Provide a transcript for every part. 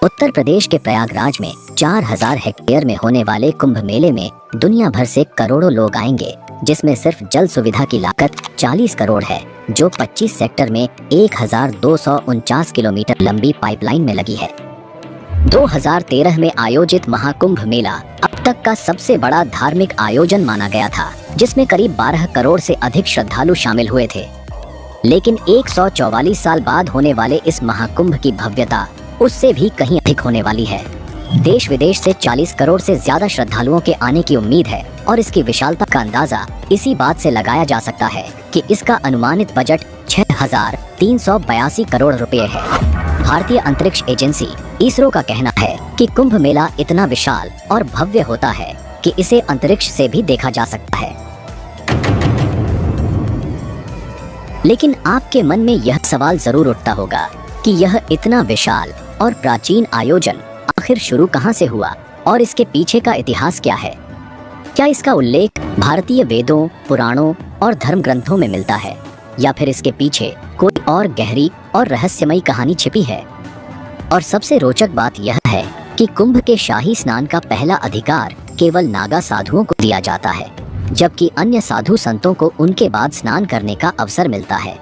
उत्तर प्रदेश के प्रयागराज में 4000 हेक्टेयर में होने वाले कुंभ मेले में दुनिया भर से करोड़ों लोग आएंगे, जिसमें सिर्फ जल सुविधा की लागत 40 करोड़ है, जो 25 सेक्टर में 1249 किलोमीटर लंबी पाइपलाइन में लगी है। 2013 में आयोजित महाकुंभ मेला अब तक का सबसे बड़ा धार्मिक आयोजन माना गया था, जिसमें करीब 12 करोड़ से अधिक श्रद्धालु शामिल हुए थे। लेकिन 144 साल बाद होने वाले इस महाकुंभ की भव्यता उससे भी कहीं अधिक होने वाली है। देश विदेश से 40 करोड़ से ज्यादा श्रद्धालुओं के आने की उम्मीद है और इसकी विशालता का अंदाजा इसी बात से लगाया जा सकता है कि इसका अनुमानित बजट 6382 करोड़ रुपए है। भारतीय अंतरिक्ष एजेंसी इसरो का कहना है कि कुंभ मेला इतना विशाल और भव्य होता है कि इसे अंतरिक्ष से भी देखा जा सकता है। लेकिन आपके मन में यह सवाल जरूर उठता होगा कि यह इतना विशाल और प्राचीन आयोजन आखिर शुरू कहां से हुआ और इसके पीछे का इतिहास क्या है? क्या इसका उल्लेख भारतीय वेदों, पुराणों और धर्म ग्रंथों में मिलता है, या फिर इसके पीछे कोई और गहरी और रहस्यमयी कहानी छिपी है? और सबसे रोचक बात यह है कि कुंभ के शाही स्नान का पहला अधिकार केवल नागा साधुओं को दिया जाता है, जबकि अन्य साधु संतों को उनके बाद स्नान करने का अवसर मिलता है।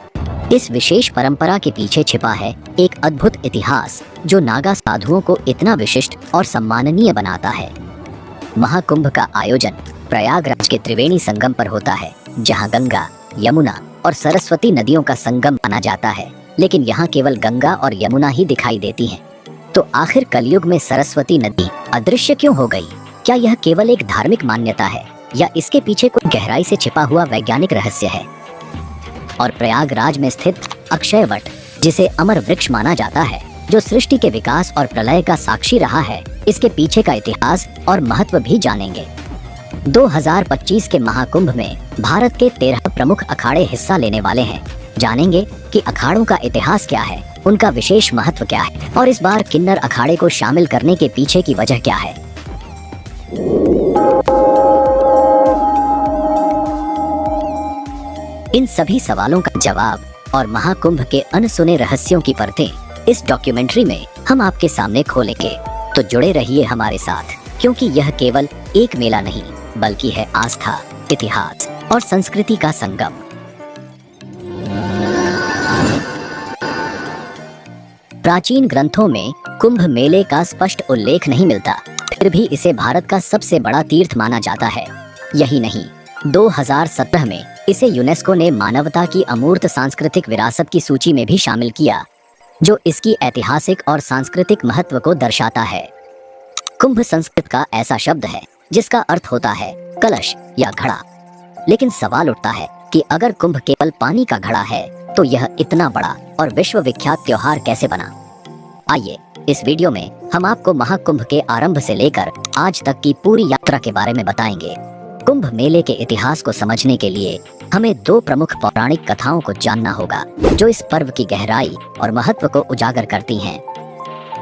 इस विशेष परंपरा के पीछे छिपा है एक अद्भुत इतिहास जो नागा साधुओं को इतना विशिष्ट और सम्माननीय बनाता है। महाकुंभ का आयोजन प्रयागराज के त्रिवेणी संगम पर होता है, जहां गंगा, यमुना और सरस्वती नदियों का संगम माना जाता है। लेकिन यहाँ केवल गंगा और यमुना ही दिखाई देती हैं। तो आखिर कलयुग में सरस्वती नदी अदृश्य क्यों हो गई? क्या यह केवल एक धार्मिक मान्यता है या इसके पीछे कोई गहराई से छिपा हुआ वैज्ञानिक रहस्य है? और प्रयागराज में स्थित अक्षय वट, जिसे अमर वृक्ष माना जाता है, जो सृष्टि के विकास और प्रलय का साक्षी रहा है, इसके पीछे का इतिहास और महत्व भी जानेंगे। 2025 के महाकुंभ में भारत के 13 प्रमुख अखाड़े हिस्सा लेने वाले हैं। जानेंगे कि अखाड़ों का इतिहास क्या है, उनका विशेष महत्व क्या है और इस बार किन्नर अखाड़े को शामिल करने के पीछे की वजह क्या है। इन सभी सवालों का जवाब और महाकुंभ के अनसुने रहस्यों की परतें इस डॉक्यूमेंट्री में हम आपके सामने खोलेंगे। तो जुड़े रहिए हमारे साथ, क्योंकि यह केवल एक मेला नहीं बल्कि है आस्था, इतिहास और संस्कृति का संगम। प्राचीन ग्रंथों में कुंभ मेले का स्पष्ट उल्लेख नहीं मिलता, फिर भी इसे भारत का सबसे बड़ा तीर्थ माना जाता है। यही नहीं, 2017 में इसे यूनेस्को ने मानवता की अमूर्त सांस्कृतिक विरासत की सूची में भी शामिल किया, जो इसकी ऐतिहासिक और सांस्कृतिक महत्व को दर्शाता है। कुंभ संस्कृत का ऐसा शब्द है जिसका अर्थ होता है कलश या घड़ा। लेकिन सवाल उठता है कि अगर कुंभ केवल पानी का घड़ा है तो यह इतना बड़ा और विश्व विख्यात त्योहार कैसे बना? आइए इस वीडियो में हम आपको महाकुंभ के आरंभ से लेकर आज तक की पूरी यात्रा के बारे में बताएंगे। कुंभ मेले के इतिहास को समझने के लिए हमें 2 प्रमुख पौराणिक कथाओं को जानना होगा, जो इस पर्व की गहराई और महत्व को उजागर करती हैं।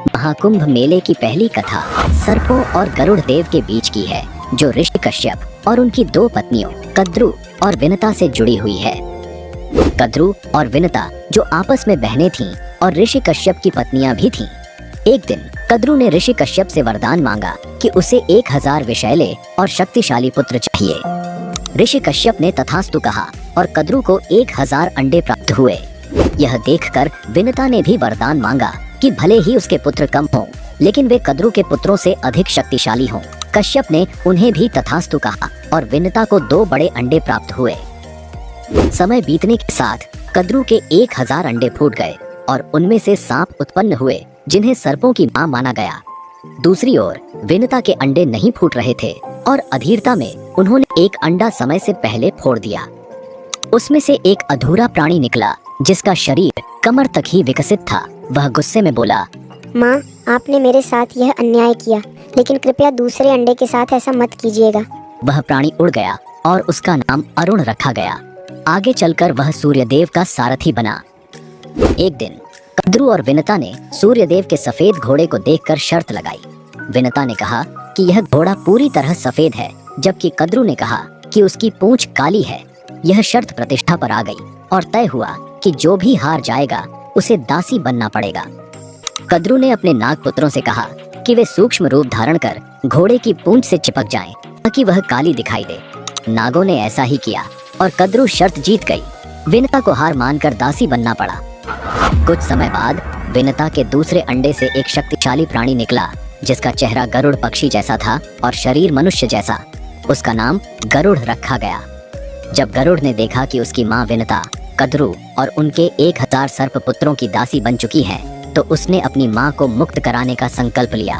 महाकुंभ मेले की पहली कथा सर्पों और गरुड़ देव के बीच की है, जो ऋषि कश्यप और उनकी 2 पत्नियों कद्रु और विनता से जुड़ी हुई है। कद्रु और विनता जो आपस में बहनें थीं और ऋषि कश्यप की पत्नियां भी थीं। एक दिन कद्रु ने ऋषि कश्यप से वरदान मांगा कि उसे 1000 विषैले और शक्तिशाली पुत्र चाहिए। ऋषि कश्यप ने तथास्तु कहा और कद्रु को 1000 अंडे प्राप्त हुए। यह देखकर विनता ने भी वरदान मांगा कि भले ही उसके पुत्र कम हों, लेकिन वे कद्रु के पुत्रों से अधिक शक्तिशाली हों। कश्यप ने उन्हें भी तथास्तु कहा और विनता को 2 बड़े अंडे प्राप्त हुए। समय बीतने के साथ कद्रु के 1000 अंडे फूट गए और उनमें से सांप उत्पन्न हुए, जिन्हें सर्पों की मां माना गया। दूसरी ओर विनता के अंडे नहीं फूट रहे थे और अधीरता में उन्होंने एक अंडा समय से पहले फोड़ दिया। उसमें से एक अधूरा प्राणी निकला, जिसका शरीर कमर तक ही विकसित था। वह गुस्से में बोला, माँ, आपने मेरे साथ यह अन्याय किया, लेकिन कृपया दूसरे अंडे के साथ ऐसा मत कीजिएगा। वह प्राणी उड़ गया और उसका नाम अरुण रखा गया। आगे चलकर वह सूर्यदेव का सारथी बना। एक दिन कद्रु और विनता ने सूर्यदेव के सफेद घोड़े को देखकर शर्त लगाई। विनता ने कहा कि यह घोड़ा पूरी तरह सफेद है, जबकि कद्रु ने कहा कि उसकी पूंछ काली है। यह शर्त प्रतिष्ठा पर आ गई और तय हुआ कि जो भी हार जाएगा उसे दासी बनना पड़ेगा। कद्रू ने अपने नागपुत्रों से कहा कि वे सूक्ष्म रूप धारण कर घोड़े की पूंछ से चिपक जाएं ताकि वह काली दिखाई दे। नागों ने ऐसा ही किया और कद्रू शर्त जीत गई। विनता को हार मानकर दासी बनना पड़ा। कुछ समय बाद विनता के दूसरे अंडे से एक शक्तिशाली प्राणी निकला जिसका चेहरा गरुड़ पक्षी जैसा था और शरीर मनुष्य जैसा। उसका नाम गरुड़ रखा गया। जब गरुड़ ने देखा कि उसकी माँ विनता कद्रू और उनके 1000 सर्प पुत्रों की दासी बन चुकी है तो उसने अपनी माँ को मुक्त कराने का संकल्प लिया।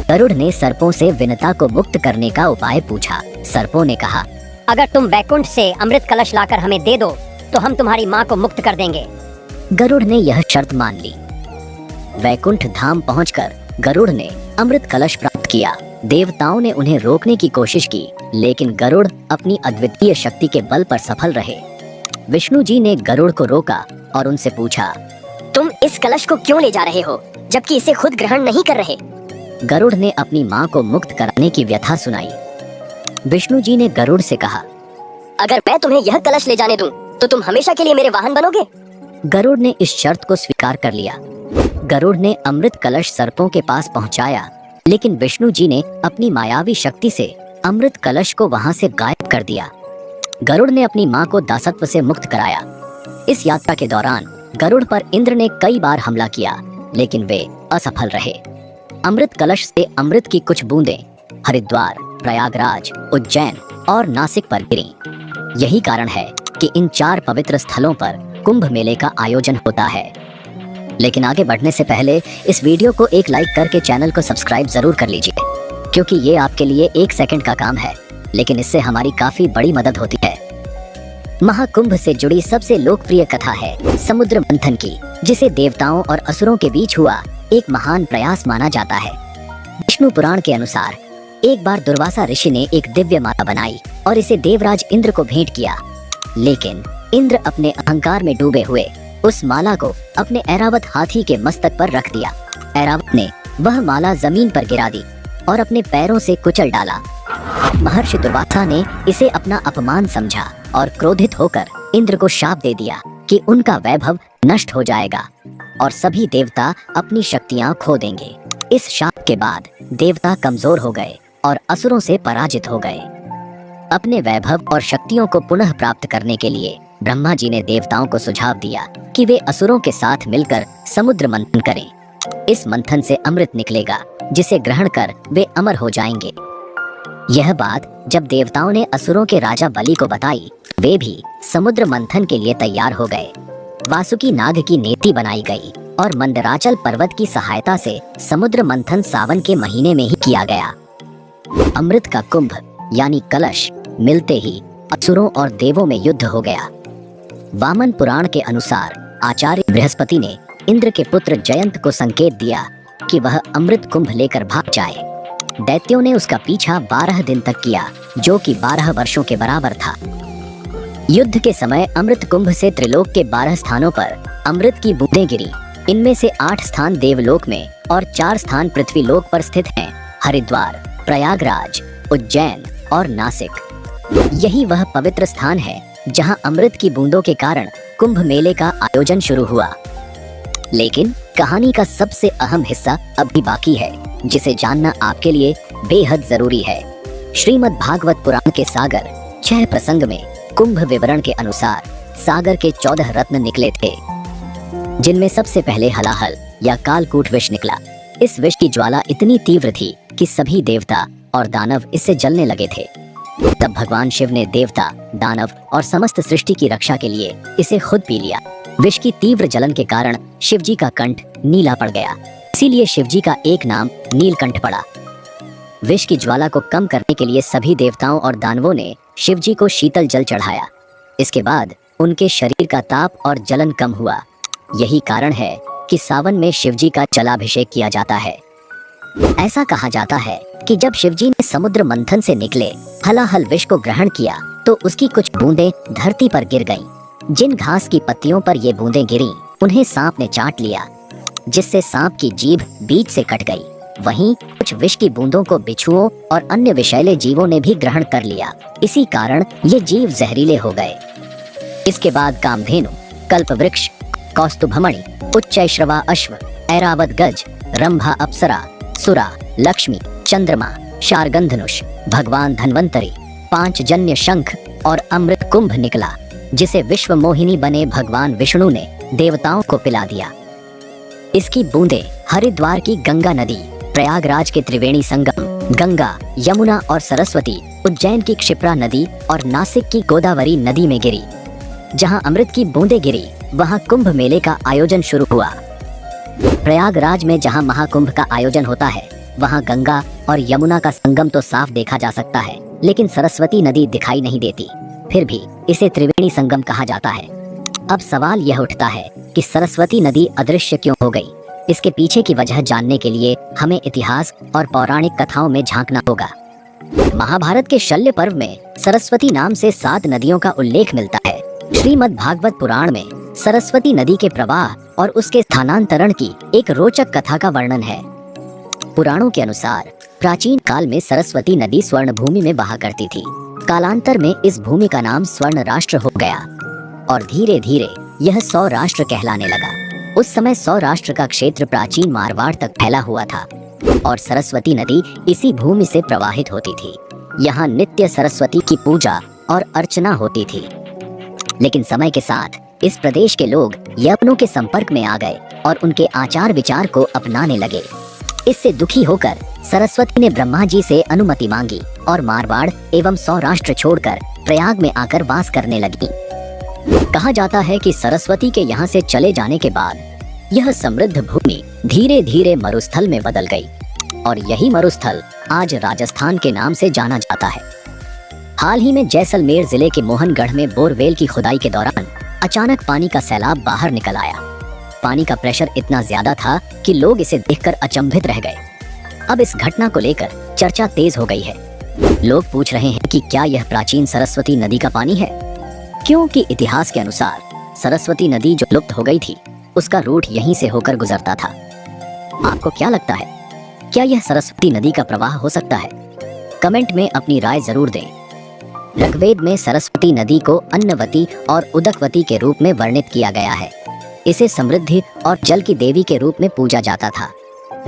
गरुड़ ने सर्पों से विनता को मुक्त करने का उपाय पूछा। सर्पों ने कहा, अगर तुम वैकुंठ से अमृत कलश लाकर हमें दे दो तो हम तुम्हारी माँ को मुक्त कर देंगे। गरुड़ ने यह शर्त मान ली। वैकुंठ धाम पहुंचकर गरुड़ ने अमृत कलश प्राप्त किया। देवताओं ने उन्हें रोकने की कोशिश की लेकिन गरुड़ अपनी अद्वितीय शक्ति के बल पर सफल रहे। विष्णु जी ने गरुड़ को रोका और उनसे पूछा, तुम इस कलश को क्यों ले जा रहे हो जबकि इसे खुद ग्रहण नहीं कर रहे? गरुड़ ने अपनी माँ को मुक्त कराने की व्यथा सुनाई। विष्णु जी ने गरुड़ से कहा, अगर मैं तुम्हें यह कलश ले जाने दूं तो तुम हमेशा के लिए मेरे वाहन बनोगे? गरुड़ ने इस शर्त को स्वीकार कर लिया। गरुड़ ने अमृत कलश सर्पों के पास पहुंचाया लेकिन विष्णु जी ने अपनी मायावी शक्ति से अमृत कलश को वहां से गायब कर दिया। गरुड़ ने अपनी मां को दासत्व से मुक्त कराया। इस यात्रा के दौरान गरुड़ पर इंद्र ने कई बार हमला किया लेकिन वे असफल रहे। अमृत कलश से अमृत की कुछ बूंदें हरिद्वार, प्रयागराज, उज्जैन और नासिक पर गिरी। यही कारण है कि इन 4 पवित्र स्थलों पर कुंभ मेले का आयोजन होता है। लेकिन आगे बढ़ने से पहले इस वीडियो को एक लाइक करके चैनल को सब्सक्राइब जरूर कर लीजिए क्योंकि ये आपके लिए 1 सेकंड का काम है लेकिन इससे हमारी काफी बड़ी मदद होती है। महाकुंभ से जुड़ी सबसे लोकप्रिय कथा है समुद्र मंथन की, जिसे देवताओं और असुरों के बीच हुआ एक महान प्रयास माना जाता है। विष्णु पुराण के अनुसार एक बार दुर्वासा ऋषि ने एक दिव्य माला बनाई और इसे देवराज इंद्र को भेंट किया, लेकिन इंद्र अपने अहंकार में डूबे हुए उस माला को अपने ऐरावत हाथी के मस्तक पर रख दिया। ऐरावत ने वह माला जमीन पर गिरा दी और अपने पैरों से कुचल डाला। महर्षि दुर्वासा ने इसे अपना अपमान समझा और क्रोधित होकर इंद्र को शाप दे दिया कि उनका वैभव नष्ट हो जाएगा और सभी देवता अपनी शक्तियां खो देंगे। इस शाप के बाद देवता कमजोर हो गए और असुरों से पराजित हो गए। अपने वैभव और शक्तियों को पुनः प्राप्त करने के लिए ब्रह्मा जी ने देवताओं को सुझाव दिया कि वे असुरों के साथ मिलकर समुद्र मंथन करें। इस मंथन से अमृत निकलेगा जिसे ग्रहण कर वे अमर हो जाएंगे। यह बात जब देवताओं ने असुरों के राजा बलि को बताई, वे भी समुद्र मंथन के लिए तैयार हो गए। वासुकी नाग की नेति बनाई गई और मंदराचल पर्वत की सहायता से समुद्र मंथन सावन के महीने में ही किया गया। अमृत का कुंभ यानी कलश मिलते ही असुरों और देवों में युद्ध हो गया। वामन पुराण के अनुसार आचार्य बृहस्पति ने इंद्र के पुत्र जयंत को संकेत दिया कि वह अमृत कुंभ लेकर भाग जाए। दैत्यों ने उसका पीछा 12 दिन तक किया, जो कि 12 वर्षों के बराबर था। युद्ध के समय अमृत कुंभ से त्रिलोक के 12 स्थानों पर अमृत की बूंदें गिरी। इनमें से 8 स्थान देवलोक में और 4 स्थान पृथ्वीलोक पर स्थित हैं, हरिद्वार, प्रयागराज, उज्जैन और नासिक। यही वह पवित्र स्थान है जहां अमृत की बूंदों के कारण कुंभ मेले का आयोजन शुरू हुआ। लेकिन कहानी का सबसे अहम हिस्सा अभी बाकी है, जिसे जानना आपके लिए बेहद जरूरी है। श्रीमद् भागवत पुराण के सागर 6 प्रसंग में कुंभ विवरण के अनुसार सागर के 14 रत्न निकले थे, जिनमें सबसे पहले हलाहल या कालकूट विष निकला। इस विष की ज्वाला इतनी तीव्र थी कि सभी देवता और दानव इससे जलने लगे थे। तब भगवान शिव ने देवता, दानव और समस्त सृष्टि की रक्षा के लिए इसे खुद पी लिया। विष की तीव्र जलन के कारण शिवजी का कंठ नीला पड़ गया, इसीलिए शिवजी का एक नाम नीलकंठ पड़ा। विष की ज्वाला को कम करने के लिए सभी देवताओं और दानवों ने शिवजी को शीतल जल चढ़ाया। इसके बाद उनके शरीर का ताप और जलन कम हुआ। यही कारण है कि सावन में शिवजी का जलाभिषेक किया जाता है। ऐसा कहा जाता है कि जब शिवजी ने समुद्र मंथन से निकले हलाहल विष को ग्रहण किया तो उसकी कुछ बूंदें धरती पर गिर गईं। जिन घास की पत्तियों पर ये बूंदें गिरी उन्हें सांप ने चाट लिया, जिससे सांप की जीभ बीच से कट गई। वहीं कुछ विष की बूंदों को बिच्छुओं और अन्य विषैले जीवों ने भी ग्रहण कर लिया। इसी कारण ये जीव जहरीले हो गए। इसके बाद कामधेनु, कल्पवृक्ष, कौस्तुभमणि, उच्चैश्रवा अश्व, ऐरावत गज, रंभा अप्सरा, सुरा, लक्ष्मी, चंद्रमा, शारगंधनुष, भगवान धन्वंतरी, 5 जन्य शंख और अमृत कुंभ निकला, जिसे विश्व मोहिनी बने भगवान विष्णु ने देवताओं को पिला दिया। इसकी बूंदें हरिद्वार की गंगा नदी, प्रयागराज के त्रिवेणी संगम गंगा, यमुना और सरस्वती, उज्जैन की क्षिप्रा नदी और नासिक की गोदावरी नदी में गिरी। जहां अमृत की बूंदें गिरी, वहां कुंभ मेले का आयोजन शुरू हुआ। प्रयागराज में जहां महाकुंभ का आयोजन होता है, वहां गंगा और यमुना का संगम तो साफ देखा जा सकता है, लेकिन सरस्वती नदी दिखाई नहीं देती। फिर भी इसे त्रिवेणी संगम कहा जाता है। अब सवाल यह उठता है कि सरस्वती नदी अदृश्य क्यों हो गई? इसके पीछे की वजह जानने के लिए हमें इतिहास और पौराणिक कथाओं में झांकना होगा। महाभारत के शल्य पर्व में सरस्वती नाम से 7 नदियों का उल्लेख मिलता है। श्रीमद् भागवत पुराण में सरस्वती नदी के प्रवाह और उसके स्थानांतरण की एक रोचक कथा का वर्णन है। पुराणों के अनुसार प्राचीन काल में सरस्वती नदी स्वर्ण भूमि में बहा करती थी। कालांतर में इस भूमि का नाम स्वर्ण राष्ट्र हो गया और धीरे धीरे यह सौराष्ट्र कहलाने लगा। उस समय सौराष्ट्र का क्षेत्र प्राचीन मारवाड़ तक फैला हुआ था और सरस्वती नदी इसी भूमि से प्रवाहित होती थी। यहाँ नित्य सरस्वती की पूजा और अर्चना होती थी। लेकिन समय के साथ इस प्रदेश के लोग यवनों के संपर्क में आ गए और उनके आचार विचार को अपनाने लगे। इससे दुखी होकर सरस्वती ने ब्रह्मा जी से अनुमति मांगी और मारवाड़ एवं सौराष्ट्र छोड़कर प्रयाग में आकर वास करने लगी। कहा जाता है कि सरस्वती के यहाँ से चले जाने के बाद यह समृद्ध भूमि धीरे धीरे मरुस्थल में बदल गई और यही मरुस्थल आज राजस्थान के नाम से जाना जाता है। हाल ही में जैसलमेर जिले के मोहनगढ़ में बोरवेल की खुदाई के दौरान अचानक पानी का सैलाब बाहर निकल आया। पानी का प्रेशर इतना ज्यादा था कि लोग इसे देखकर अचंभित रह गए। अब इस घटना को लेकर चर्चा तेज हो गई है। लोग पूछ रहे हैं कि क्या यह प्राचीन सरस्वती नदी का पानी है, क्योंकि इतिहास के अनुसार सरस्वती नदी जो लुप्त हो गई थी उसका रूट यहीं से होकर गुजरता था। आपको क्या लगता है, क्या यह सरस्वती नदी का प्रवाह हो सकता है? कमेंट में अपनी राय जरूर दें। ऋग्वेद में सरस्वती नदी को अन्नवती और उदकवती के रूप में वर्णित किया गया है। इसे समृद्धि और जल की देवी के रूप में पूजा जाता था।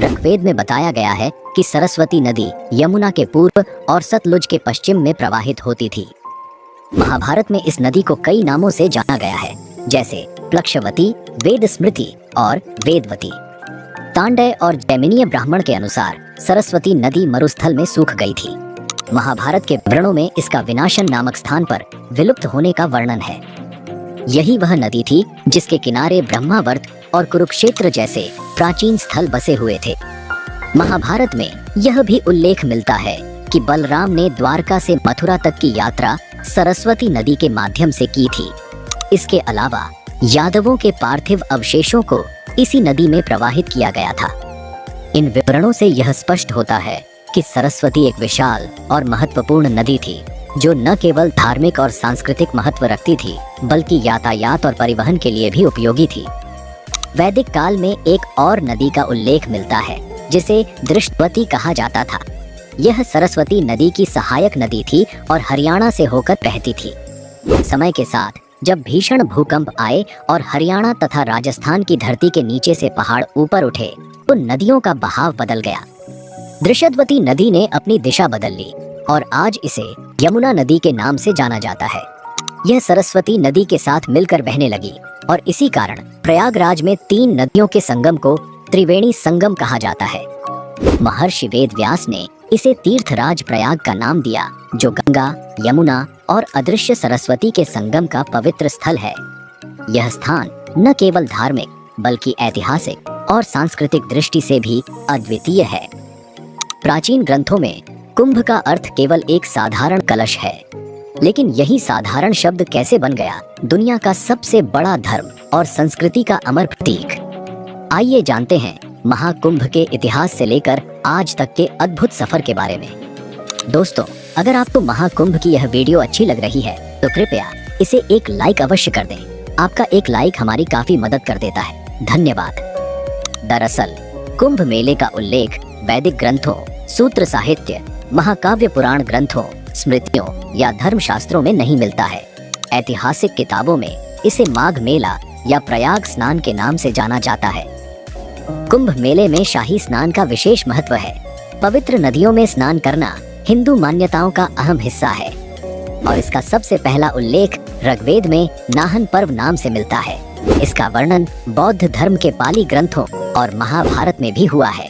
ऋग्वेद में बताया गया है कि सरस्वती नदी यमुना के पूर्व और सतलुज के पश्चिम में प्रवाहित होती थी। महाभारत में इस नदी को कई नामों से जाना गया है, जैसे प्लक्षवती, वेद स्मृति और वेदवती। तांडय और जैमिनीय ब्राह्मण के अनुसार सरस्वती नदी मरुस्थल में सूख गई थी। महाभारत के विवरणों में इसका विनाशन नामक स्थान पर विलुप्त होने का वर्णन है। यही वह नदी थी जिसके किनारे ब्रह्मावर्त और कुरुक्षेत्र जैसे प्राचीन स्थल बसे हुए थे। महाभारत में यह भी उल्लेख मिलता है कि बलराम ने द्वारका से मथुरा तक की यात्रा सरस्वती नदी के माध्यम से की थी। इसके अलावा यादवों के पार्थिव अवशेषों को इसी नदी में प्रवाहित किया गया था। इन विवरणों से यह स्पष्ट होता है कि सरस्वती एक विशाल और महत्वपूर्ण नदी थी, जो न केवल धार्मिक और सांस्कृतिक महत्व रखती थी, बल्कि यातायात और परिवहन के लिए भी उपयोगी थी। वैदिक काल में एक और नदी का उल्लेख मिलता है, जिसे दृष्टवती कहा जाता था। यह सरस्वती नदी की सहायक नदी थी और हरियाणा से होकर बहती थी। समय के साथ जब भीषण भूकंप आए और हरियाणा तथा राजस्थान की धरती के नीचे से पहाड़ ऊपर उठे, तो नदियों का बहाव बदल गया। दृशद्वती नदी ने अपनी दिशा बदल ली और आज इसे यमुना नदी के नाम से जाना जाता है। यह सरस्वती नदी के साथ मिलकर बहने लगी और इसी कारण प्रयागराज में 3 नदियों के संगम को त्रिवेणी संगम कहा जाता है। महर्षि वेदव्यास ने इसे तीर्थराज प्रयाग का नाम दिया, जो गंगा, यमुना और अदृश्य सरस्वती के संगम का पवित्र स्थल है। यह स्थान न केवल धार्मिक बल्कि ऐतिहासिक और सांस्कृतिक दृष्टि से भी अद्वितीय है। प्राचीन ग्रंथों में कुंभ का अर्थ केवल एक साधारण कलश है, लेकिन यही साधारण शब्द कैसे बन गया दुनिया का सबसे बड़ा धर्म और संस्कृति का अमर प्रतीक। आइए जानते हैं महाकुंभ के इतिहास से लेकर आज तक के अद्भुत सफर के बारे में। दोस्तों, अगर आपको महाकुंभ की यह वीडियो अच्छी लग रही है तो कृपया इसे एक लाइक अवश्य कर दें। आपका एक लाइक हमारी काफी मदद कर देता है। धन्यवाद। दरअसल कुंभ मेले का उल्लेख वैदिक ग्रंथों, सूत्र साहित्य, महाकाव्य पुराण ग्रंथों, स्मृतियों या धर्मशास्त्रों में नहीं मिलता है। ऐतिहासिक किताबों में इसे माघ मेला या प्रयाग स्नान के नाम से जाना जाता है। कुंभ मेले में शाही स्नान का विशेष महत्व है। पवित्र नदियों में स्नान करना हिंदू मान्यताओं का अहम हिस्सा है और इसका सबसे पहला उल्लेख ऋग्वेद में नाहन पर्व नाम से मिलता है। इसका वर्णन बौद्ध धर्म के पाली ग्रंथों और महाभारत में भी हुआ है।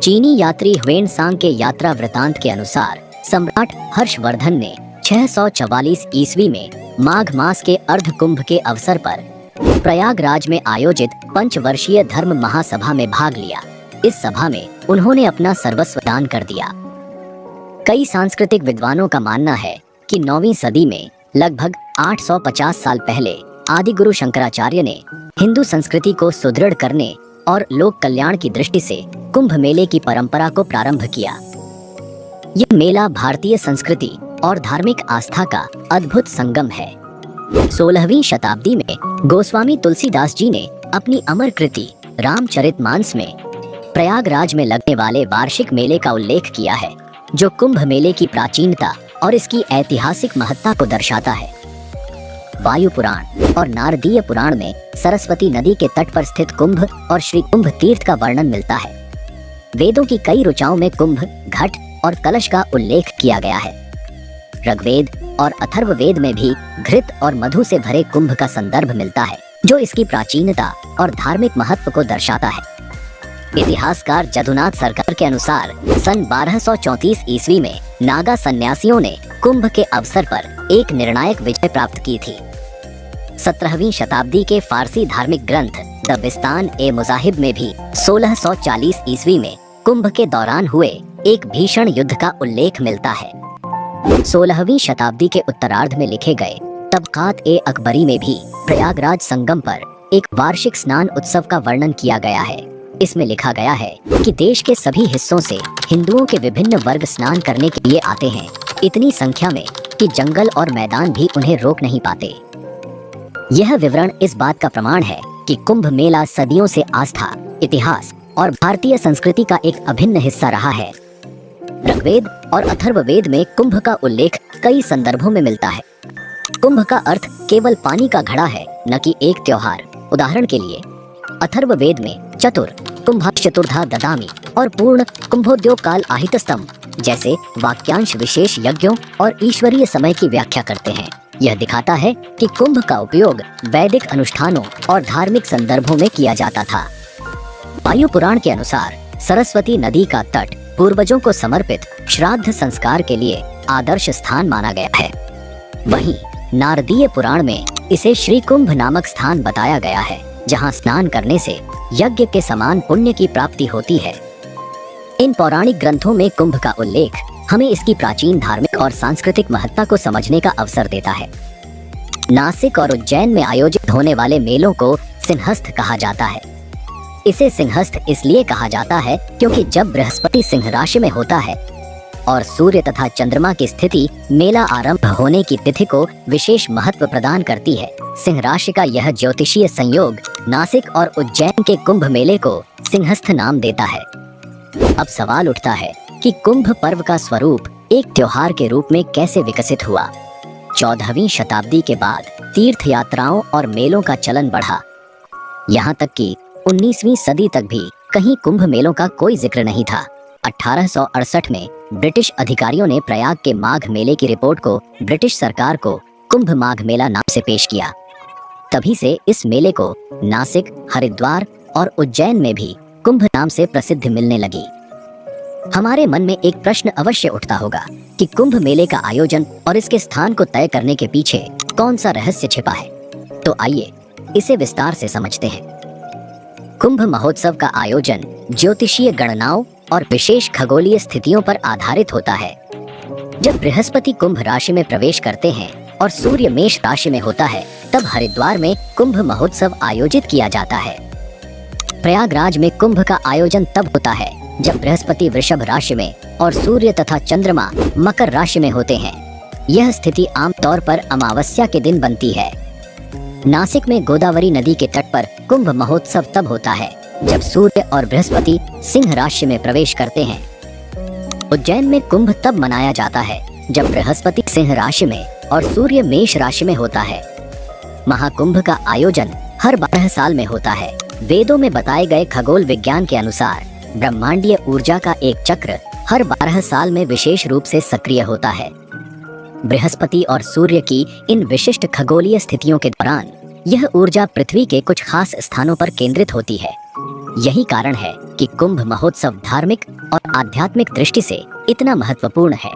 चीनी यात्री ह्वेनसांग के यात्रा वृतांत के अनुसार सम्राट हर्षवर्धन ने 644 ईस्वी में माघ मास के अर्ध कुंभ के अवसर पर प्रयागराज में आयोजित पंचवर्षीय धर्म महासभा में भाग लिया। इस सभा में उन्होंने अपना सर्वस्व दान कर दिया। कई सांस्कृतिक विद्वानों का मानना है कि 9वीं सदी में लगभग 850 साल पहले आदि गुरु शंकराचार्य ने हिंदू संस्कृति को सुदृढ़ करने और लोक कल्याण की दृष्टि से कुंभ मेले की परंपरा को प्रारंभ किया। यह मेला भारतीय संस्कृति और धार्मिक आस्था का अद्भुत संगम है। 16वीं शताब्दी में गोस्वामी तुलसीदास जी ने अपनी अमर कृति रामचरितमानस में प्रयागराज में लगने वाले वार्षिक मेले का उल्लेख किया है, जो कुंभ मेले की प्राचीनता और इसकी ऐतिहासिक महत्ता को दर्शाता है। वायु पुराण और नारदीय पुराण में सरस्वती नदी के तट पर स्थित कुंभ और श्री कुंभ तीर्थ का वर्णन मिलता है। वेदों की कई ऋचाओं में कुंभ, घट और कलश का उल्लेख किया गया है। ऋग्वेद और अथर्ववेद में भी घृत और मधु से भरे कुंभ का संदर्भ मिलता है, जो इसकी प्राचीनता और धार्मिक महत्व को दर्शाता है। इतिहासकार जदुनाथ सरकार के अनुसार सन 1234 ईस्वी में नागा सन्यासियों ने कुंभ के अवसर पर एक निर्णायक विजय प्राप्त की थी। 17वीं शताब्दी के फारसी धार्मिक ग्रंथ द बिस्तान ए मुजाहिब में भी 1640 ईस्वी में कुंभ के दौरान हुए एक भीषण युद्ध का उल्लेख मिलता है। 16वीं शताब्दी के उत्तरार्ध में लिखे गए तबकात ए अकबरी में भी प्रयागराज संगम पर एक वार्षिक स्नान उत्सव का वर्णन किया गया है। इसमें लिखा गया है कि देश के सभी हिस्सों से हिंदुओं के विभिन्न वर्ग स्नान करने के लिए आते हैं, इतनी संख्या में कि जंगल और मैदान भी उन्हें रोक नहीं पाते। यह विवरण इस बात का प्रमाण है कि कुंभ मेला सदियों से आस्था, इतिहास और भारतीय संस्कृति का एक अभिन्न हिस्सा रहा है। ऋग्वेद और अथर्ववेद में कुंभ का उल्लेख कई संदर्भों में मिलता है। कुंभ का अर्थ केवल पानी का घड़ा है, न कि एक त्योहार। उदाहरण के लिए अथर्ववेद में चतुर कुंभा चतुर्धा ददामी और पूर्ण कुंभोद्योग काल आहितस्तम जैसे वाक्यांश विशेष यज्ञों और ईश्वरीय समय की व्याख्या करते हैं। यह दिखाता है कि कुंभ का उपयोग वैदिक अनुष्ठानों और धार्मिक संदर्भों में किया जाता था। वायु पुराण के अनुसार सरस्वती नदी का तट पूर्वजों को समर्पित श्राद्ध संस्कार के लिए आदर्श स्थान माना गया है। वहीं नारदीय पुराण में इसे श्री कुंभ नामक स्थान बताया गया है, जहां स्नान करने से यज्ञ के समान पुण्य की प्राप्ति होती है। इन पौराणिक ग्रंथों में कुंभ का उल्लेख हमें इसकी प्राचीन धार्मिक और सांस्कृतिक महत्ता को समझने का अवसर देता है। नासिक और उज्जैन में आयोजित होने वाले मेलों को सिंहस्थ कहा जाता है। इसे सिंहस्थ इसलिए कहा जाता है क्योंकि जब बृहस्पति सिंह राशि में होता है और सूर्य तथा चंद्रमा की स्थिति मेला आरंभ होने की तिथि को विशेष महत्व प्रदान करती है। सिंह राशि का यह ज्योतिषीय संयोग नासिक और उज्जैन के कुंभ मेले को सिंहस्थ नाम देता है। अब सवाल उठता है कि कुंभ पर्व का स्वरूप एक त्योहार के रूप में कैसे विकसित हुआ। 14वीं शताब्दी के बाद तीर्थ यात्राओं और मेलों का चलन बढ़ा। यहाँ तक कि 19वीं सदी तक भी कहीं कुंभ मेलों का कोई जिक्र नहीं था। 1868 में ब्रिटिश अधिकारियों ने प्रयाग के माघ मेले की रिपोर्ट को ब्रिटिश सरकार को कुंभ माघ मेला नाम से पेश किया। तभी से इस मेले को नासिक, हरिद्वार और उज्जैन में भी कुंभ नाम से प्रसिद्ध मिलने लगी। हमारे मन में एक प्रश्न अवश्य उठता होगा कि कुंभ मेले का आयोजन और इसके स्थान को तय करने के पीछे कौन सा रहस्य छिपा है। तो आइए इसे विस्तार से समझते हैं। कुंभ महोत्सव का आयोजन ज्योतिषीय गणनाओं और विशेष खगोलीय स्थितियों पर आधारित होता है। जब बृहस्पति कुंभ राशि में प्रवेश करते हैं और सूर्य मेष राशि में होता है, तब हरिद्वार में कुंभ महोत्सव आयोजित किया जाता है। प्रयागराज में कुंभ का आयोजन तब होता है जब बृहस्पति वृषभ राशि में और सूर्य तथा चंद्रमा मकर राशि में होते हैं। यह स्थिति आमतौर पर अमावस्या के दिन बनती है। नासिक में गोदावरी नदी के तट पर कुंभ महोत्सव तब होता है जब सूर्य और बृहस्पति सिंह राशि में प्रवेश करते हैं। उज्जैन में कुंभ तब मनाया जाता है जब बृहस्पति सिंह राशि में और सूर्य मेष राशि में होता है। महाकुंभ का आयोजन हर 12 साल में होता है वेदों में बताए गए खगोल विज्ञान के अनुसार ब्रह्मांडीय ऊर्जा का एक चक्र हर 12 साल में विशेष रूप से सक्रिय होता है। बृहस्पति और सूर्य की इन विशिष्ट खगोलीय स्थितियों के दौरान यह ऊर्जा पृथ्वी के कुछ खास स्थानों पर केंद्रित होती है। यही कारण है कि कुंभ महोत्सव धार्मिक और आध्यात्मिक दृष्टि से इतना महत्वपूर्ण है।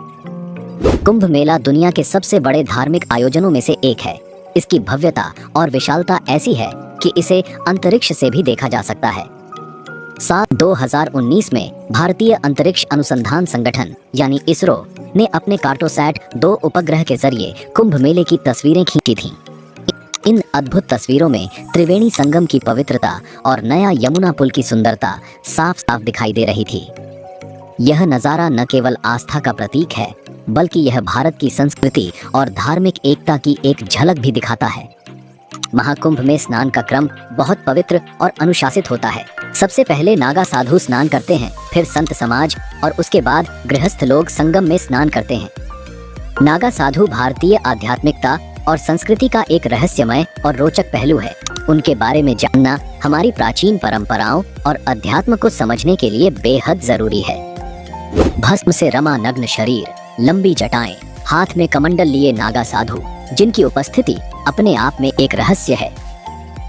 कुंभ मेला दुनिया के सबसे बड़े धार्मिक आयोजनों में से एक है। इसकी भव्यता और विशालता ऐसी है कि इसे अंतरिक्ष से भी देखा जा सकता है। साल 2019 में भारतीय अंतरिक्ष अनुसंधान संगठन यानी इसरो ने अपने कार्टोसैट 2 उपग्रह के जरिए कुंभ मेले की तस्वीरें खींची थीं। इन अद्भुत तस्वीरों में त्रिवेणी संगम की पवित्रता और नया यमुना पुल की सुंदरता साफ साफ दिखाई दे रही थी। यह नज़ारा न केवल आस्था का प्रतीक है, बल्कि यह भारत की संस्कृति और धार्मिक एकता की एक झलक भी दिखाता है। महाकुंभ में स्नान का क्रम बहुत पवित्र और अनुशासित होता है। सबसे पहले नागा साधु स्नान करते हैं, फिर संत समाज और उसके बाद गृहस्थ लोग संगम में स्नान करते हैं। नागा साधु भारतीय आध्यात्मिकता और संस्कृति का एक रहस्यमय और रोचक पहलू है। उनके बारे में जानना हमारी प्राचीन परंपराओं और अध्यात्म को समझने के लिए बेहद जरूरी है। भस्म से रमा नग्न शरीर, लंबी जटाएं, हाथ में कमंडल लिए नागा साधु, जिनकी उपस्थिति अपने आप में एक रहस्य है।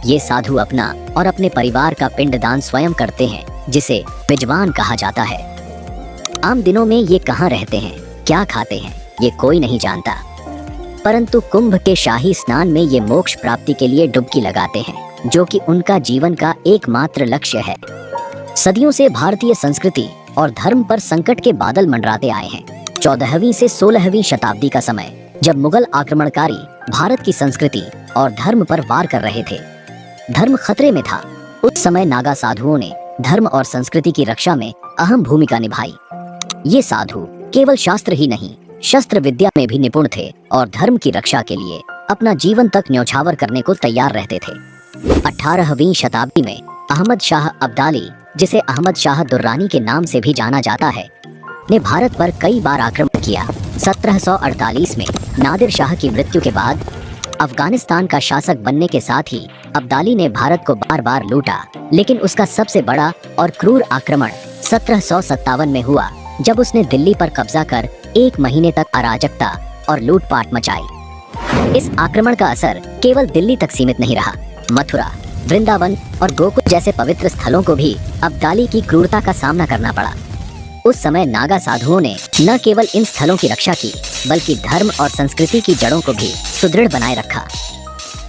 ये साधु अपना और अपने परिवार का पिंडदान स्वयं करते हैं, जिसे बिजवान कहा जाता है। आम दिनों में ये कहाँ रहते हैं, क्या खाते हैं, ये कोई नहीं जानता, परंतु कुंभ के शाही स्नान में ये मोक्ष प्राप्ति के लिए डुबकी लगाते हैं, जो कि उनका जीवन का एकमात्र लक्ष्य है। सदियों से भारतीय संस्कृति और धर्म पर संकट के बादल मंडराते आए हैं। 14वीं से 16वीं शताब्दी का समय, जब मुगल आक्रमणकारी भारत की संस्कृति और धर्म पर वार कर रहे थे, धर्म खतरे में था। उस समय नागा साधुओं ने धर्म और संस्कृति की रक्षा में अहम भूमिका निभाई। ये साधु केवल शास्त्र ही नहीं, शस्त्र विद्या में भी निपुण थे और धर्म की रक्षा के लिए अपना जीवन तक न्यौछावर करने को तैयार रहते थे। 18वीं शताब्दी में अहमद शाह अब्दाली, जिसे अहमद शाह दुर्रानी के नाम से भी जाना जाता है, ने भारत पर कई बार आक्रमण किया। 1748 में नादिर शाह की मृत्यु के बाद अफगानिस्तान का शासक बनने के साथ ही अब्दाली ने भारत को बार बार लूटा, लेकिन उसका सबसे बड़ा और क्रूर आक्रमण 1757 में हुआ, जब उसने दिल्ली पर कब्जा कर 1 महीने तक अराजकता और लूटपाट मचाई। इस आक्रमण का असर केवल दिल्ली तक सीमित नहीं रहा। मथुरा, वृंदावन और गोकुल जैसे पवित्र स्थलों को भी अब्दाली की क्रूरता का सामना करना पड़ा। उस समय नागा साधुओं ने न केवल इन स्थलों की रक्षा की, बल्कि धर्म और संस्कृति की जड़ों को भी सुदृढ़ बनाए रखा।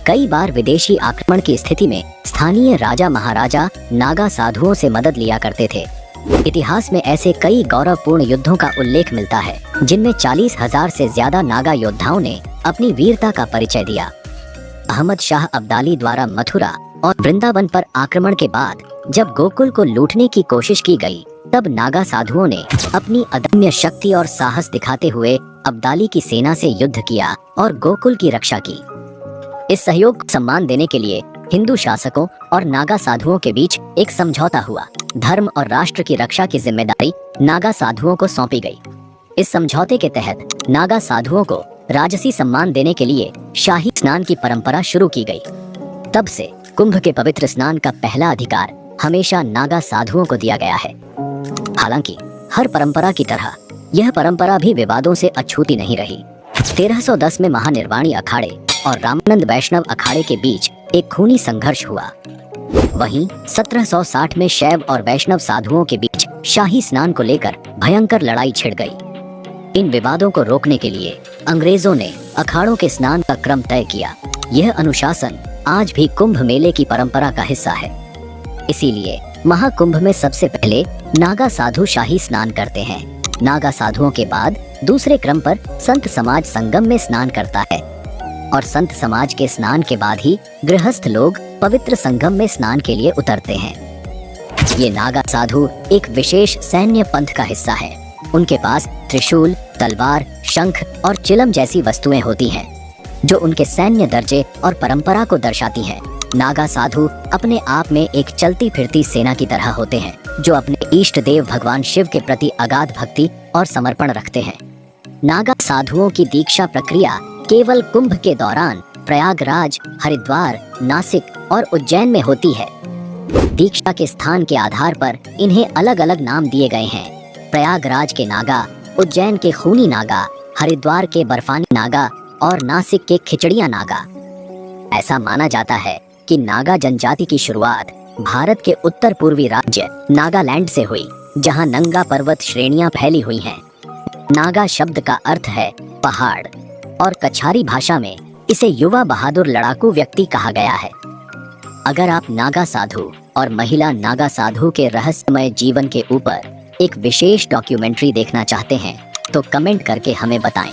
कई बार विदेशी आक्रमण की स्थिति में स्थानीय राजा महाराजा नागा साधुओं से मदद लिया करते थे। इतिहास में ऐसे कई गौरवपूर्ण युद्धों का उल्लेख मिलता है, जिनमें 40,000 से ज्यादा नागा योद्धाओं ने अपनी वीरता का परिचय दिया। अहमद शाह अब्दाली द्वारा मथुरा और वृंदावन पर आक्रमण के बाद जब गोकुल को लूटने की कोशिश की गई, तब नागा साधुओं ने अपनी अदम्य शक्ति और साहस दिखाते हुए अब्दाली की सेना से युद्ध किया और गोकुल की रक्षा की। इस सहयोग को सम्मान देने के लिए हिंदू शासकों और नागा साधुओं के बीच एक समझौता हुआ। धर्म और राष्ट्र की रक्षा की जिम्मेदारी नागा साधुओं को सौंपी गई। इस समझौते के तहत नागा साधुओं को राजसी सम्मान देने के लिए शाही स्नान की परंपरा शुरू की गई। तब से कुंभ के पवित्र स्नान का पहला अधिकार हमेशा नागा साधुओं को दिया गया है। हालांकि हर परंपरा की तरह यह परंपरा भी विवादों से अछूती नहीं रही। 1310 में महानिर्वाणी अखाड़े और रामानंद वैष्णव अखाड़े के बीच एक खूनी संघर्ष हुआ। वहीं 1760 में शैव और वैष्णव साधुओं के बीच शाही स्नान को लेकर भयंकर लड़ाई छिड़ गई। इन विवादों को रोकने के लिए अंग्रेजों ने अखाड़ों के स्नान का क्रम तय किया। यह अनुशासन आज भी कुंभ मेले की परंपरा का हिस्सा है। इसीलिए महाकुंभ में सबसे पहले नागा साधु शाही स्नान करते हैं। नागा साधुओं के बाद दूसरे क्रम पर संत समाज संगम में स्नान करता है और संत समाज के स्नान के बाद ही गृहस्थ लोग पवित्र संगम में स्नान के लिए उतरते हैं। ये नागा साधु एक विशेष सैन्य पंथ का हिस्सा है। उनके पास त्रिशूल, तलवार, शंख और चिलम जैसी वस्तुएं होती हैं, जो उनके सैन्य दर्जे और परंपरा को दर्शाती हैं। नागा साधु अपने आप में एक चलती फिरती सेना की तरह होते हैं, जो अपने इष्ट देव भगवान शिव के प्रति अगाध भक्ति और समर्पण रखते हैं। नागा साधुओं की दीक्षा प्रक्रिया केवल कुंभ के दौरान प्रयागराज, हरिद्वार, नासिक और उज्जैन में होती है। दीक्षा के स्थान के आधार पर इन्हें अलग अलग नाम दिए गए हैं। प्रयागराज के नागा, उज्जैन के खूनी नागा, हरिद्वार के बर्फानी नागा और नासिक के खिचड़िया नागा। ऐसा माना जाता है कि नागा जनजाति की शुरुआत भारत के उत्तर पूर्वी राज्य नागालैंड से हुई, जहां नंगा पर्वत श्रेणियां फैली हुई हैं। नागा शब्द का अर्थ है पहाड़ और कछारी भाषा में इसे युवा बहादुर लड़ाकू व्यक्ति कहा गया है। अगर आप नागा साधु और महिला नागा साधु के रहस्यमय जीवन के ऊपर एक विशेष डॉक्यूमेंट्री देखना चाहते हैं तो कमेंट करके हमें बताएं।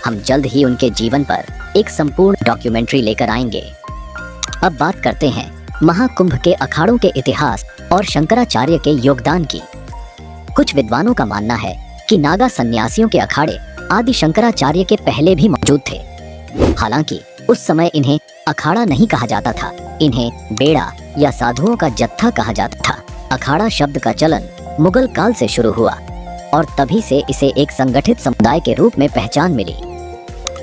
हम जल्द ही उनके जीवन पर एक संपूर्ण डॉक्यूमेंट्री लेकर आएंगे। अब बात करते हैं महाकुंभ के अखाड़ों के इतिहास और शंकराचार्य के योगदान की। कुछ विद्वानों का मानना है कि नागा सन्यासियों के अखाड़े आदि शंकराचार्य के पहले भी मौजूद थे। हालांकि उस समय इन्हें अखाड़ा नहीं कहा जाता था, इन्हें बेड़ा या साधुओं का जत्था कहा जाता था। अखाड़ा शब्द का चलन मुगल काल से शुरू हुआ और तभी से इसे एक संगठित समुदाय के रूप में पहचान मिली।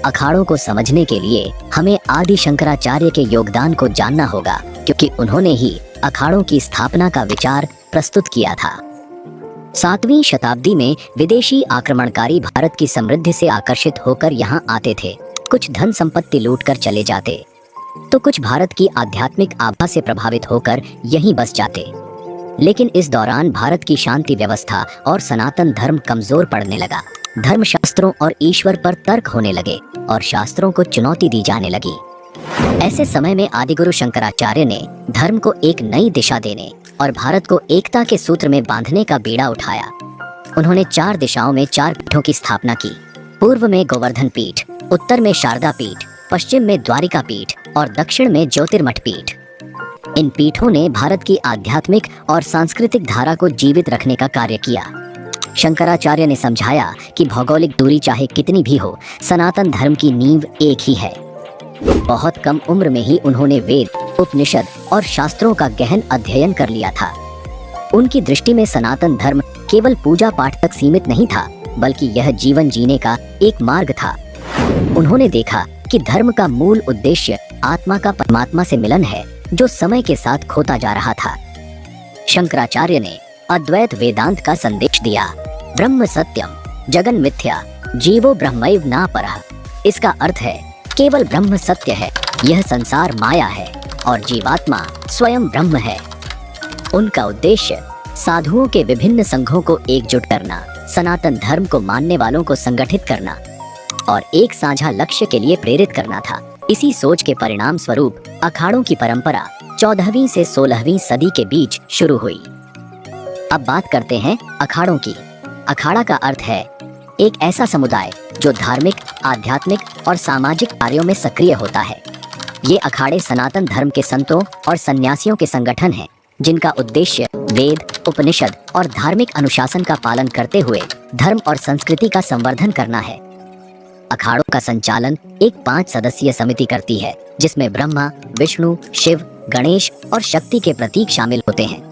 अखाड़ों को समझने के लिए हमें आदि शंकराचार्य के योगदान को जानना होगा, क्योंकि उन्होंने ही अखाड़ों की स्थापना का विचार प्रस्तुत किया था। 7वीं शताब्दी में विदेशी आक्रमणकारी भारत की समृद्धि से आकर्षित होकर यहाँ आते थे। कुछ धन संपत्ति लूटकर चले जाते, तो कुछ भारत की आध्यात्मिक आभा से प्रभावित होकर यहीं बस जाते। लेकिन इस दौरान भारत की शांति व्यवस्था और सनातन धर्म कमजोर पड़ने लगा। धर्मशास्त्रों और ईश्वर पर तर्क होने लगे और शास्त्रों को चुनौती दी जाने लगी। ऐसे समय में आदिगुरु शंकराचार्य ने धर्म को एक नई दिशा देने और भारत को एकता के सूत्र में बांधने का बीड़ा उठाया। उन्होंने 4 दिशाओं में 4 पीठों की स्थापना की। पूर्व में गोवर्धन पीठ, उत्तर में शारदा पीठ, पश्चिम में द्वारिका पीठ और दक्षिण में ज्योतिर्मठ पीठ। इन पीठों ने भारत की आध्यात्मिक और सांस्कृतिक धारा को जीवित रखने का कार्य किया। शंकराचार्य ने समझाया कि भौगोलिक दूरी चाहे कितनी भी हो, सनातन धर्म की नींव एक ही है। बहुत कम उम्र में ही उन्होंने वेद, उपनिषद और शास्त्रों का गहन अध्ययन कर लिया था। उनकी दृष्टि में सनातन धर्म केवल पूजा पाठ तक सीमित नहीं था, बल्कि यह जीवन जीने का एक मार्ग था। उन्होंने देखा कि धर्म का मूल उद्देश्य आत्मा का परमात्मा से मिलन है, जो समय के साथ खोता जा रहा था। शंकराचार्य ने अद्वैत वेदांत का संदेश दिया। ब्रह्म सत्यम, जगन मिथ्या, जीवो ब्रह्मैव न परः। इसका अर्थ है केवल ब्रह्म सत्य है, यह संसार माया है और जीवात्मा स्वयं ब्रह्म है। उनका उद्देश्य साधुओं के विभिन्न संघों को एकजुट करना, सनातन धर्म को मानने वालों को संगठित करना और एक साझा लक्ष्य के लिए प्रेरित करना था। इसी सोच के परिणाम स्वरूप अखाड़ों की परंपरा 14वीं से 16वीं सदी के बीच शुरू हुई। अब बात करते हैं अखाड़ों की। अखाड़ा का अर्थ है एक ऐसा समुदाय जो धार्मिक, आध्यात्मिक और सामाजिक कार्यों में सक्रिय होता है। ये अखाड़े सनातन धर्म के संतों और सन्यासियों के संगठन हैं, जिनका उद्देश्य वेद, उपनिषद और धार्मिक अनुशासन का पालन करते हुए धर्म और संस्कृति का संवर्धन करना है। अखाड़ों का संचालन एक 5 सदस्यीय समिति करती है, जिसमें ब्रह्मा, विष्णु, शिव, गणेश और शक्ति के प्रतीक शामिल होते हैं।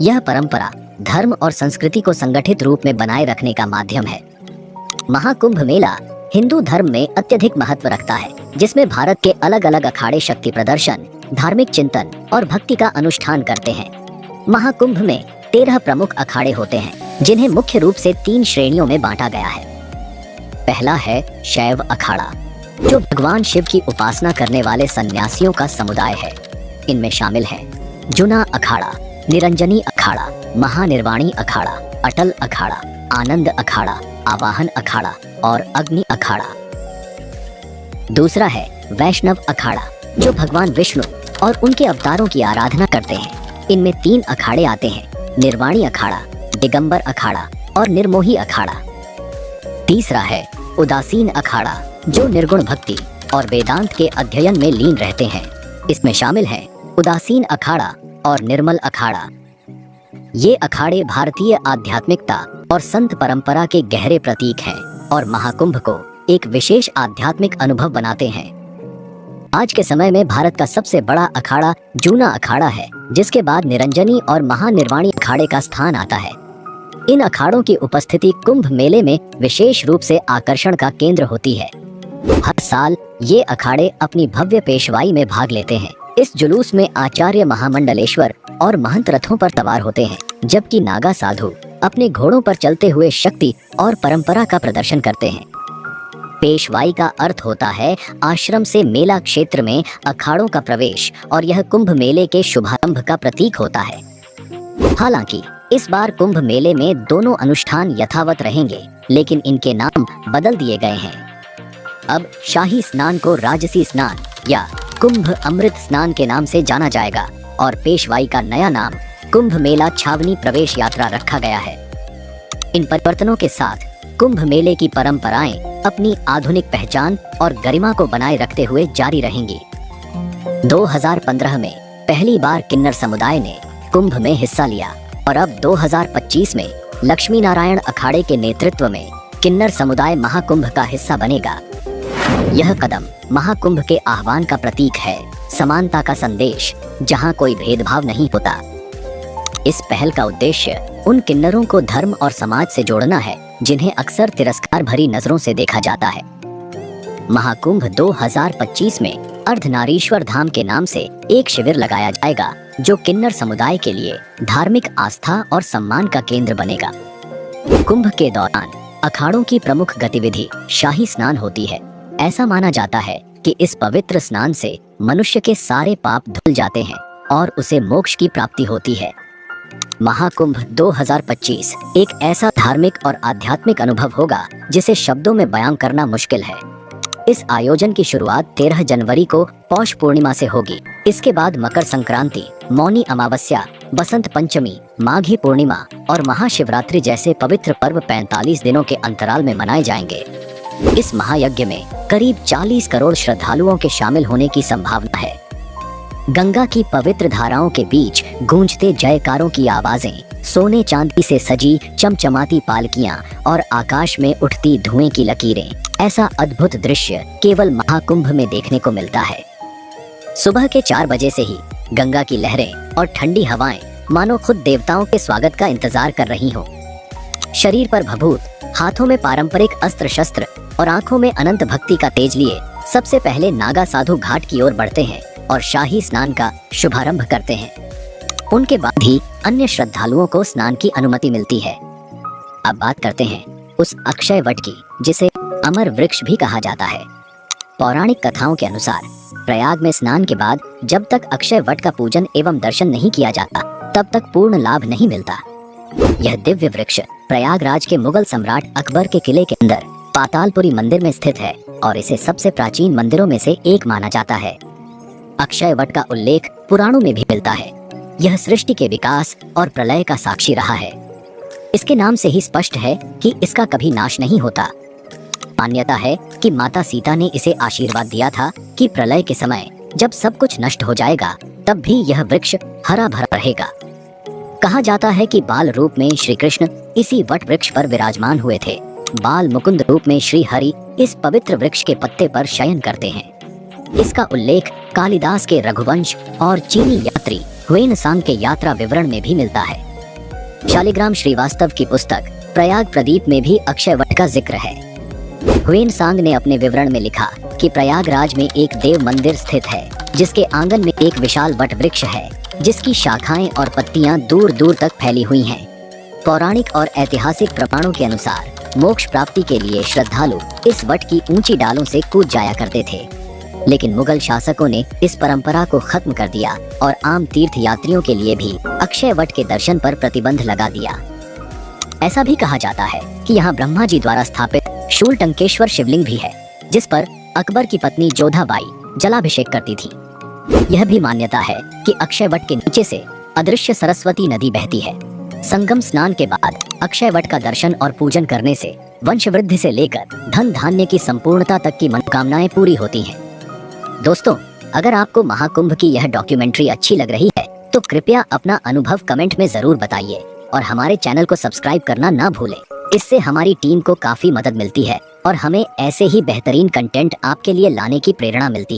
यह परंपरा धर्म और संस्कृति को संगठित रूप में बनाए रखने का माध्यम है। महाकुंभ मेला हिंदू धर्म में अत्यधिक महत्व रखता है, जिसमें भारत के अलग अलग अखाड़े शक्ति प्रदर्शन, धार्मिक चिंतन और भक्ति का अनुष्ठान करते हैं। महाकुंभ में 13 प्रमुख अखाड़े होते हैं, जिन्हें मुख्य रूप से 3 श्रेणियों में बांटा गया है। पहला है शैव अखाड़ा, जो भगवान शिव की उपासना करने वाले सन्यासियों का समुदाय है। इनमें शामिल है जुना अखाड़ा, निरंजनी अखाड़ा, महानिर्वाणी अखाड़ा, अटल अखाड़ा, आनंद अखाड़ा, आवाहन अखाड़ा और अग्नि अखाड़ा। दूसरा है वैष्णव अखाड़ा, जो भगवान विष्णु और उनके अवतारों की आराधना करते हैं। इनमें 3 अखाड़े आते हैं, निर्वाणी अखाड़ा, दिगंबर अखाड़ा और निर्मोही अखाड़ा। तीसरा है उदासीन अखाड़ा, जो निर्गुण भक्ति और वेदांत के अध्ययन में लीन रहते हैं। इसमें शामिल हैं उदासीन अखाड़ा और निर्मल अखाड़ा। ये अखाड़े भारतीय आध्यात्मिकता और संत परंपरा के गहरे प्रतीक हैं और महाकुंभ को एक विशेष आध्यात्मिक अनुभव बनाते हैं। आज के समय में भारत का सबसे बड़ा अखाड़ा जूना अखाड़ा है, जिसके बाद निरंजनी और महानिर्वाणी अखाड़े का स्थान आता है। इन अखाड़ों की उपस्थिति कुंभ मेले में विशेष रूप से आकर्षण का केंद्र होती है। हर साल ये अखाड़े अपनी भव्य पेशवाई में भाग लेते हैं, इस जुलूस में आचार्य महामंडलेश्वर और महंत रथों पर सवार होते हैं, जबकि नागा साधु अपने घोड़ों पर चलते हुए शक्ति और परंपरा का प्रदर्शन करते हैं। पेशवाई का अर्थ होता है आश्रम से मेला क्षेत्र में अखाड़ों का प्रवेश, और यह कुंभ मेले के शुभारंभ का प्रतीक होता है। हालांकि इस बार कुंभ मेले में दोनों अनुष्ठान यथावत रहेंगे, लेकिन इनके नाम बदल दिए गए हैं। अब शाही स्नान को राजसी स्नान या कुंभ अमृत स्नान के नाम से जाना जाएगा, और पेशवाई का नया नाम कुंभ मेला छावनी प्रवेश यात्रा रखा गया है। इन परिवर्तनों के साथ कुंभ मेले की परंपराएं अपनी आधुनिक पहचान और गरिमा को बनाए रखते हुए जारी रहेंगी। 2015 में पहली बार किन्नर समुदाय ने कुंभ में हिस्सा लिया, और अब 2025 में लक्ष्मी नारायण अखाड़े के नेतृत्व में किन्नर समुदाय महाकुंभ का हिस्सा बनेगा। यह कदम महाकुंभ के आह्वान का प्रतीक है, समानता का संदेश, जहां कोई भेदभाव नहीं होता। इस पहल का उद्देश्य उन किन्नरों को धर्म और समाज से जोड़ना है जिन्हें अक्सर तिरस्कार भरी नजरों से देखा जाता है। महाकुंभ 2025 में अर्धनारीश्वर धाम के नाम से एक शिविर लगाया जाएगा, जो किन्नर समुदाय के लिए धार्मिक आस्था और सम्मान का केंद्र बनेगा। कुंभ के दौरान अखाड़ों की प्रमुख गतिविधि शाही स्नान होती है। ऐसा माना जाता है कि इस पवित्र स्नान से मनुष्य के सारे पाप धुल जाते हैं और उसे मोक्ष की प्राप्ति होती है। महाकुंभ 2025 एक ऐसा धार्मिक और आध्यात्मिक अनुभव होगा जिसे शब्दों में बयां करना मुश्किल है। इस आयोजन की शुरुआत 13 जनवरी को पौष पूर्णिमा से होगी। इसके बाद मकर संक्रांति, मौनी अमावस्या, बसंत पंचमी, माघी पूर्णिमा और महाशिवरात्रि जैसे पवित्र पर्व 45 दिनों के अंतराल में मनाए जाएंगे। इस महायज्ञ में करीब 40 करोड़ श्रद्धालुओं के शामिल होने की संभावना है। गंगा की पवित्र धाराओं के बीच गूंजते जयकारों की आवाजें, सोने चांदी से सजी चमचमाती पालकियां और आकाश में उठती धुएं की लकीरें, ऐसा अद्भुत दृश्य केवल महाकुंभ में देखने को मिलता है। सुबह के 4 बजे से ही गंगा की लहरें और ठंडी हवाएं मानो खुद देवताओं के स्वागत का इंतजार कर रही हों। शरीर पर भभूत, हाथों में पारंपरिक अस्त्र शस्त्र और आंखों में अनंत भक्ति का तेज लिए सबसे पहले नागा साधु घाट की ओर बढ़ते हैं और शाही स्नान का शुभारंभ करते हैं। उनके बाद ही अन्य श्रद्धालुओं को स्नान की अनुमति मिलती है। अब बात करते हैं उस अक्षय वट की, जिसे अमर वृक्ष भी कहा जाता है। पौराणिक कथाओं के अनुसार प्रयाग में स्नान के बाद जब तक अक्षय वट का पूजन एवं दर्शन नहीं किया जाता, तब तक पूर्ण लाभ नहीं मिलता। यह दिव्य वृक्ष प्रयागराज के मुगल सम्राट अकबर के किले के अंदर पातालपुरी मंदिर में स्थित है और इसे सबसे प्राचीन मंदिरों में से एक माना जाता है। अक्षय वट का उल्लेख पुराणों में भी मिलता है। यह सृष्टि के विकास और प्रलय का साक्षी रहा है। इसके नाम से ही स्पष्ट है कि इसका कभी नाश नहीं होता। मान्यता है कि माता सीता ने इसे आशीर्वाद दिया था कि प्रलय के समय जब सब कुछ नष्ट हो जाएगा, तब भी यह वृक्ष हरा भरा रहेगा। कहा जाता है कि बाल रूप में श्री कृष्ण इसी वट वृक्ष पर विराजमान हुए थे। बाल मुकुंद रूप में श्री हरि इस पवित्र वृक्ष के पत्ते पर शयन करते हैं। इसका उल्लेख कालिदास के रघुवंश और चीनी यात्री ह्वेनसांग के यात्रा विवरण में भी मिलता है। शालिग्राम श्रीवास्तव की पुस्तक प्रयाग प्रदीप में भी अक्षय वट का जिक्र है। ह्वेनसांग ने अपने विवरण में लिखा कि प्रयागराज में एक देव मंदिर स्थित है, जिसके आंगन में एक विशाल वट वृक्ष है, जिसकी शाखाएं और पत्तियां दूर दूर तक फैली हुई हैं। पौराणिक और ऐतिहासिक प्रमाणों के अनुसार मोक्ष प्राप्ति के लिए श्रद्धालु इस वट की ऊंची डालों से कूद जाया करते थे, लेकिन मुगल शासकों ने इस परंपरा को खत्म कर दिया और आम तीर्थ यात्रियों के लिए भी अक्षय वट के दर्शन पर प्रतिबंध लगा दिया। ऐसा भी कहा जाता है कि यहाँ ब्रह्मा जी द्वारा स्थापित शूलटंकेश्वर शिवलिंग भी है, जिस पर अकबर की पत्नी जोधाबाई जलाभिषेक करती थी। यह भी मान्यता है कि अक्षय वट के नीचे से अदृश्य सरस्वती नदी बहती है। संगम स्नान के बाद अक्षय वट का दर्शन और पूजन करने से वंश वृद्धि से लेकर धन धान्य की संपूर्णता तक की मनोकामनाएं पूरी होती हैं। दोस्तों, अगर आपको महाकुंभ की यह डॉक्यूमेंट्री अच्छी लग रही है तो कृपया अपना अनुभव कमेंट में जरूर बताइए और हमारे चैनल को सब्सक्राइब करना ना भूलें। इससे हमारी टीम को काफी मदद मिलती है और हमें ऐसे ही बेहतरीन कंटेंट आपके लिए लाने की प्रेरणा मिलती है।